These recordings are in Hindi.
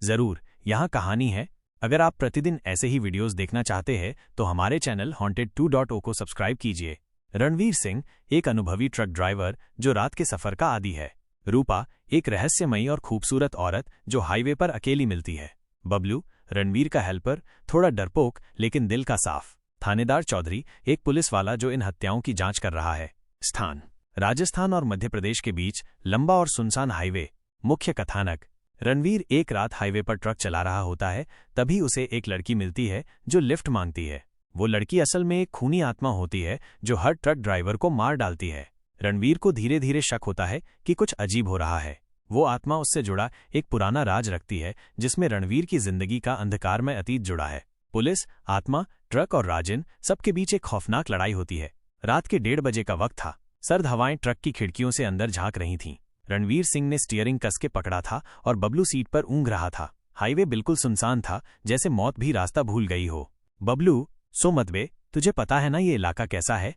जरूर, यहाँ कहानी है। अगर आप प्रतिदिन ऐसे ही वीडियोस देखना चाहते हैं तो हमारे चैनल Haunted2.0 को सब्सक्राइब कीजिए। रणवीर सिंह, एक अनुभवी ट्रक ड्राइवर जो रात के सफर का आदी है। रूपा, एक रहस्यमयी और खूबसूरत औरत जो हाईवे पर अकेली मिलती है। बबलू, रणवीर का हेल्पर, थोड़ा डरपोक लेकिन दिल का साफ। थानेदार चौधरी, एक पुलिस वाला जो इन हत्याओं की जांच कर रहा है। स्थान, राजस्थान और मध्य प्रदेश के बीच लंबा और सुनसान हाईवे। मुख्य कथानक, रणवीर एक रात हाईवे पर ट्रक चला रहा होता है, तभी उसे एक लड़की मिलती है जो लिफ्ट मांगती है। वो लड़की असल में एक खूनी आत्मा होती है जो हर ट्रक ड्राइवर को मार डालती है। रणवीर को धीरे धीरे शक होता है कि कुछ अजीब हो रहा है। वो आत्मा उससे जुड़ा एक पुराना राज रखती है जिसमें रणवीर की जिंदगी का अंधकारमय अतीत जुड़ा है। पुलिस, आत्मा, ट्रक और राजिन सबके बीच एक खौफनाक लड़ाई होती है। रात के 1:30 बजे का वक्त था। सर्द हवाएं ट्रक की खिड़कियों से अंदर झांक रही थीं। रणवीर सिंह ने स्टीयरिंग कस के पकड़ा था और बबलू सीट पर ऊँघ रहा था। हाईवे बिल्कुल सुनसान था, जैसे मौत भी रास्ता भूल गई हो। बबलू, सो मत बे, तुझे पता है ना ये इलाका कैसा है?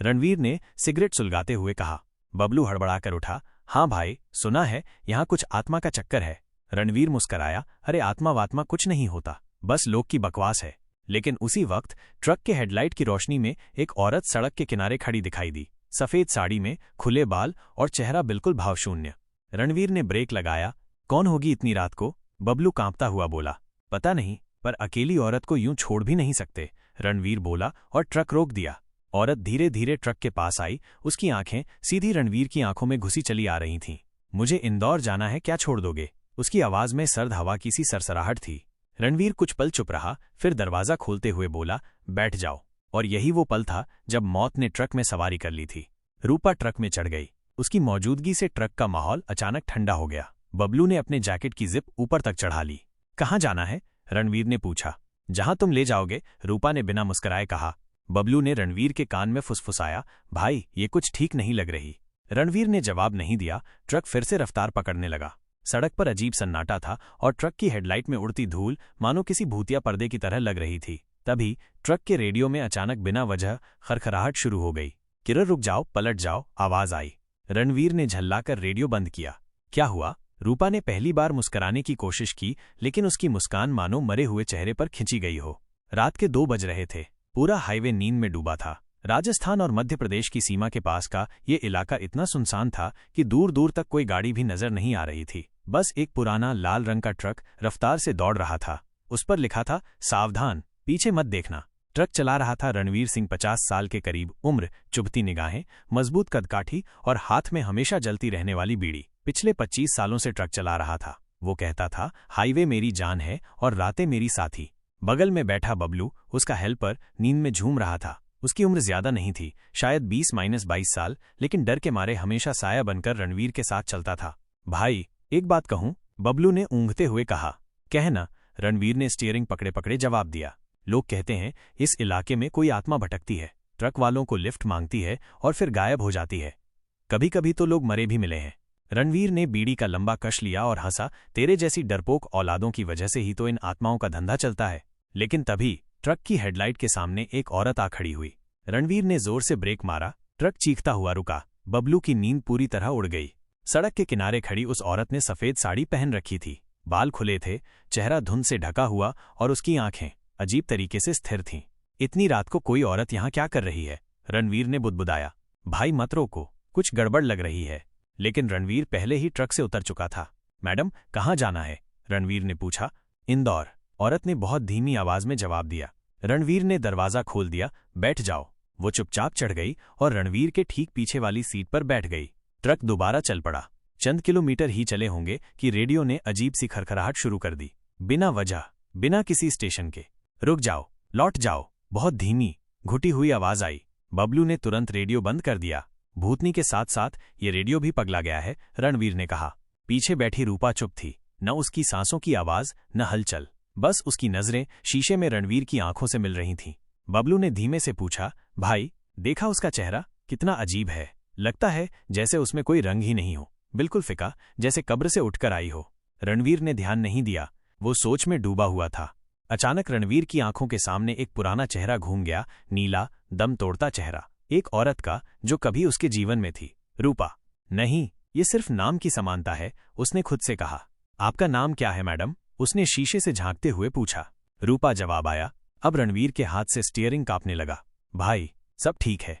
रणवीर ने सिगरेट सुलगाते हुए कहा। बबलू हड़बड़ाकर उठा। हाँ भाई, सुना है, यहाँ कुछ आत्मा का चक्कर है। रणवीर मुस्कराया। अरे आत्मा वात्मा कुछ नहीं होता, बस लोग की बकवास है। लेकिन उसी वक्त ट्रक के हेडलाइट की रोशनी में एक औरत सड़क के किनारे खड़ी दिखाई दी। सफेद साड़ी में, खुले बाल और चेहरा बिल्कुल भावशून्य। रणवीर ने ब्रेक लगाया। कौन होगी इतनी रात को? बबलू कांपता हुआ बोला। पता नहीं, पर अकेली औरत को यूं छोड़ भी नहीं सकते, रणवीर बोला और ट्रक रोक दिया। औरत धीरे धीरे ट्रक के पास आई। उसकी आंखें सीधी रणवीर की आंखों में घुसी चली आ रही थीं। मुझे इंदौर जाना है, क्या छोड़ दोगे? उसकी आवाज में सर्द हवा की सी सरसराहट थी। रणवीर कुछ पल चुप रहा, फिर दरवाजा खोलते हुए बोला, बैठ जाओ। और यही वो पल था जब मौत ने ट्रक में सवारी कर ली थी। रूपा ट्रक में चढ़ गई। उसकी मौजूदगी से ट्रक का माहौल अचानक ठंडा हो गया। बबलू ने अपने जैकेट की जिप ऊपर तक चढ़ा ली। कहाँ जाना है? रणवीर ने पूछा। जहां तुम ले जाओगे, रूपा ने बिना मुस्कुराए कहा। बबलू ने रणवीर के कान में फुसफुसाया, भाई ये कुछ ठीक नहीं लग रही। रणवीर ने जवाब नहीं दिया। ट्रक फिर से रफ्तार पकड़ने लगा। सड़क पर अजीब सन्नाटा था और ट्रक की हेडलाइट में उड़ती धूल मानो किसी भूतिया पर्दे की तरह लग रही थी। तभी ट्रक के रेडियो में अचानक बिना वजह खरखराहट शुरू हो गई। किरण रुक जाओ, पलट जाओ, आवाज आई। रणवीर ने झल्लाकर रेडियो बंद किया। क्या हुआ? रूपा ने पहली बार मुस्कुराने की कोशिश की, लेकिन उसकी मुस्कान मानो मरे हुए चेहरे पर खिंची गई हो। रात के 2 बज रहे थे। पूरा हाईवे नींद में डूबा था। राजस्थान और मध्य प्रदेश की सीमा के पास का ये इलाका इतना सुनसान था कि दूर दूर तक कोई गाड़ी भी नजर नहीं आ रही थी। बस एक पुराना लाल रंग का ट्रक रफ्तार से दौड़ रहा था। उस पर लिखा था, सावधान, पीछे मत देखना। ट्रक चला रहा था रणवीर सिंह, 50 साल के करीब उम्र, चुभती निगाहें, मजबूत कदकाठी और हाथ में हमेशा जलती रहने वाली बीड़ी। पिछले 25 सालों से ट्रक चला रहा था। वो कहता था, हाईवे मेरी जान है और रातें मेरी साथी। बगल में बैठा बबलू, उसका हेल्पर, नींद में झूम रहा था। उसकी उम्र ज्यादा नहीं थी, शायद 20-22 साल, लेकिन डर के मारे हमेशा साया बनकर रणवीर के साथ चलता था। भाई, एक बात कहूं? बबलू ने ऊँघते हुए कहा। कहना, रणवीर ने स्टीयरिंग पकड़े पकड़े जवाब दिया। लोग कहते हैं इस इलाके में कोई आत्मा भटकती है, ट्रक वालों को लिफ्ट मांगती है और फिर गायब हो जाती है। कभी कभी तो लोग मरे भी मिले हैं। रणवीर ने बीड़ी का लंबा कश लिया और हंसा। तेरे जैसी डरपोक औलादों की वजह से ही तो इन आत्माओं का धंधा चलता है। लेकिन तभी ट्रक की हेडलाइट के सामने एक औरत आ खड़ी हुई। रणवीर ने जोर से ब्रेक मारा। ट्रक चीखता हुआ रुका। बबलू की नींद पूरी तरह उड़ गई। सड़क के किनारे खड़ी उस औरत ने सफेद साड़ी पहन रखी थी। बाल खुले थे, चेहरा धुंध से ढका हुआ और उसकी आंखें अजीब तरीके से स्थिर थीं। इतनी रात को कोई औरत यहाँ क्या कर रही है? रणवीर ने बुदबुदाया। भाई मत रोको, कुछ गड़बड़ लग रही है। लेकिन रणवीर पहले ही ट्रक से उतर चुका था। मैडम, कहाँ जाना है? रणवीर ने पूछा। इंदौर, औरत ने बहुत धीमी आवाज में जवाब दिया। रणवीर ने दरवाजा खोल दिया। बैठ जाओ। वो चुपचाप चढ़ गई और रणवीर के ठीक पीछे वाली सीट पर बैठ गई। ट्रक दोबारा चल पड़ा। चंद किलोमीटर ही चले होंगे कि रेडियो ने अजीब सी खरखराहट शुरू कर दी। बिना वजह, बिना किसी स्टेशन के। रुक जाओ, लौट जाओ, बहुत धीमी, घुटी हुई आवाज आई। बबलू ने तुरंत रेडियो बंद कर दिया। भूतनी के साथ साथ ये रेडियो भी पगला गया है, रणवीर ने कहा। पीछे बैठी रूपा चुप थी। न उसकी सांसों की आवाज, न हलचल, बस उसकी नजरें शीशे में रणवीर की आंखों से मिल रही थीं। बबलू ने धीमे से पूछा, भाई, देखा उसका चेहरा? कितना अजीब है। लगता है जैसे उसमें कोई रंग ही नहीं हो, बिल्कुल फिका, जैसे कब्र से उठकर आई हो। रणवीर ने ध्यान नहीं दिया, वो सोच में डूबा हुआ था। अचानक रणवीर की आंखों के सामने एक पुराना चेहरा घूम गया, नीला, दम तोड़ता चेहरा, एक औरत का जो कभी उसके जीवन में थी। रूपा। नहीं, ये सिर्फ नाम की समानता है, उसने खुद से कहा। आपका नाम क्या है मैडम? उसने शीशे से झांकते हुए पूछा। रूपा जवाब आया। अब रणवीर के हाथ से स्टीयरिंग कांपने लगा। भाई, सब ठीक है?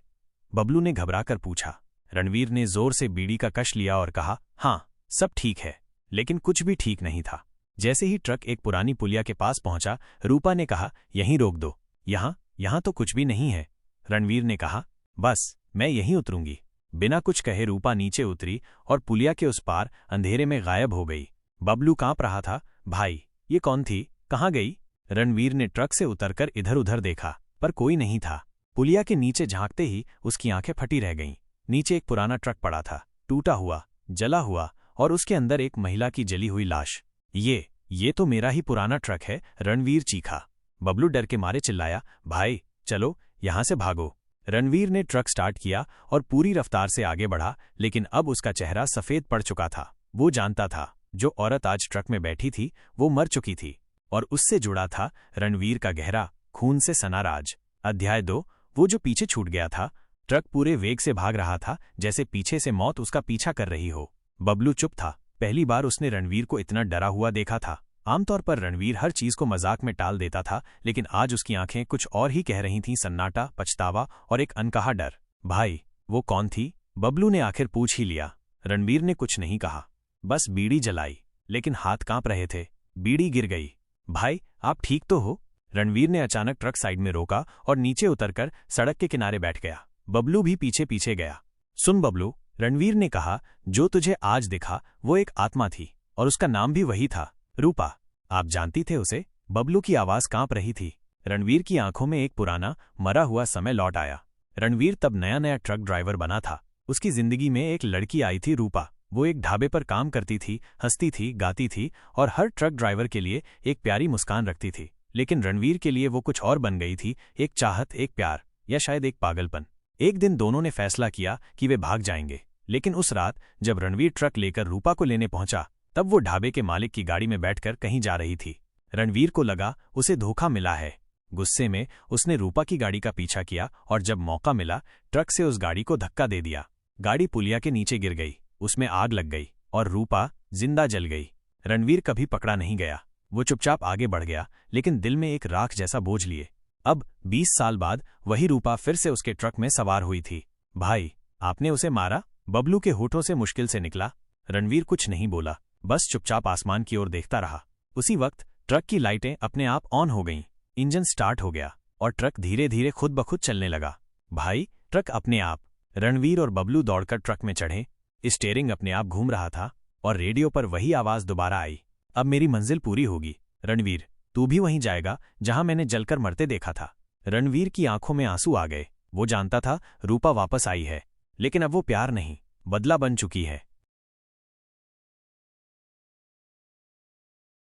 बबलू ने घबराकर पूछा। रणवीर ने जोर से बीड़ी का कश लिया और कहा, हाँ, सब ठीक है। लेकिन कुछ भी ठीक नहीं था। जैसे ही ट्रक एक पुरानी पुलिया के पास पहुंचा, रूपा ने कहा, यहीं रोक दो। यहाँ तो कुछ भी नहीं है। रणवीर ने कहा, बस मैं यहीं उतरूंगी। बिना कुछ कहे रूपा नीचे उतरी और पुलिया के उस पार अंधेरे में गायब हो गई। बबलू कांप रहा था। भाई, ये कौन थी? कहाँ गई? रणवीर ने ट्रक से उतरकर इधर उधर देखा, पर कोई नहीं था। पुलिया के नीचे झांकते ही उसकी आंखें फटी रह गईं। नीचे एक पुराना ट्रक पड़ा था, टूटा हुआ, जला हुआ, और उसके अंदर एक महिला की जली हुई लाश। ये तो मेरा ही पुराना ट्रक है, रणवीर चीखा। बबलू डर के मारे चिल्लाया, भाई चलो, यहां से भागो। रणवीर ने ट्रक स्टार्ट किया और पूरी रफ्तार से आगे बढ़ा, लेकिन अब उसका चेहरा सफेद पड़ चुका था। वो जानता था, जो औरत आज ट्रक में बैठी थी वो मर चुकी थी, और उससे जुड़ा था रणवीर का गहरा, खून से सना राज। अध्याय 2, वो जो पीछे छूट गया था। ट्रक पूरे वेग से भाग रहा था, जैसे पीछे से मौत उसका पीछा कर रही हो। बबलू चुप था। पहली बार उसने रणवीर को इतना डरा हुआ देखा था। आमतौर पर रणवीर हर चीज को मजाक में टाल देता था, लेकिन आज उसकी आंखें कुछ और ही कह रही थीं। सन्नाटा, पछतावा और एक अनकहा डर। भाई, वो कौन थी? बबलू ने आखिर पूछ ही लिया। रणवीर ने कुछ नहीं कहा, बस बीड़ी जलाई, लेकिन हाथ कांप रहे थे। बीड़ी गिर गई। भाई, आप ठीक तो हो? रणवीर ने अचानक ट्रक साइड में रोका और नीचे उतरकर सड़क के किनारे बैठ गया। बबलू भी पीछे पीछे गया। सुन बबलू, रणवीर ने कहा, जो तुझे आज दिखा वो एक आत्मा थी, और उसका नाम भी वही था, रूपा। आप जानती थे उसे? बबलू की आवाज कांप रही थी। रणवीर की आंखों में एक पुराना, मरा हुआ समय लौट आया। रणवीर तब नया नया ट्रक ड्राइवर बना था। उसकी जिंदगी में एक लड़की आई थी, रूपा। वो एक ढाबे पर काम करती थी, हंसती थी, गाती थी, और हर ट्रक ड्राइवर के लिए एक प्यारी मुस्कान रखती थी। लेकिन रणवीर के लिए वो कुछ और बन गई थी, एक चाहत, एक प्यार, या शायद एक पागलपन। एक दिन दोनों ने फैसला किया कि वे भाग जाएंगे। लेकिन उस रात जब रणवीर ट्रक लेकर रूपा को लेने पहुंचा, तब वो ढाबे के मालिक की गाड़ी में बैठकर कहीं जा रही थी। रणवीर को लगा उसे धोखा मिला है। गुस्से में उसने रूपा की गाड़ी का पीछा किया और जब मौका मिला ट्रक से उस गाड़ी को धक्का दे दिया। गाड़ी पुलिया के नीचे गिर गई, उसमें आग लग गई और रूपा जिंदा जल गई। रणवीर कभी पकड़ा नहीं गया। वो चुपचाप आगे बढ़ गया, लेकिन दिल में एक राख जैसा बोझ लिए। अब 20 साल बाद वही रूपा फिर से उसके ट्रक में सवार हुई थी। भाई, आपने उसे मारा? बबलू के होठों से मुश्किल से निकला। रणवीर कुछ नहीं बोला, बस चुपचाप आसमान की ओर देखता रहा। उसी वक्त ट्रक की लाइटें अपने आप ऑन हो गईं, इंजन स्टार्ट हो गया और ट्रक धीरे धीरे खुद ब खुद चलने लगा। भाई, ट्रक अपने आप। रणवीर और बबलू दौड़कर ट्रक में चढ़े। स्टीयरिंग अपने आप घूम रहा था और रेडियो पर वही आवाज दोबारा आई, अब मेरी मंजिल पूरी होगी। रणवीर, तू भी वहीं जाएगा जहां मैंने जलकर मरते देखा था। रणवीर की आंखों में आंसू आ गए। वो जानता था रूपा वापस आई है, लेकिन अब वो प्यार नहीं, बदला बन चुकी है।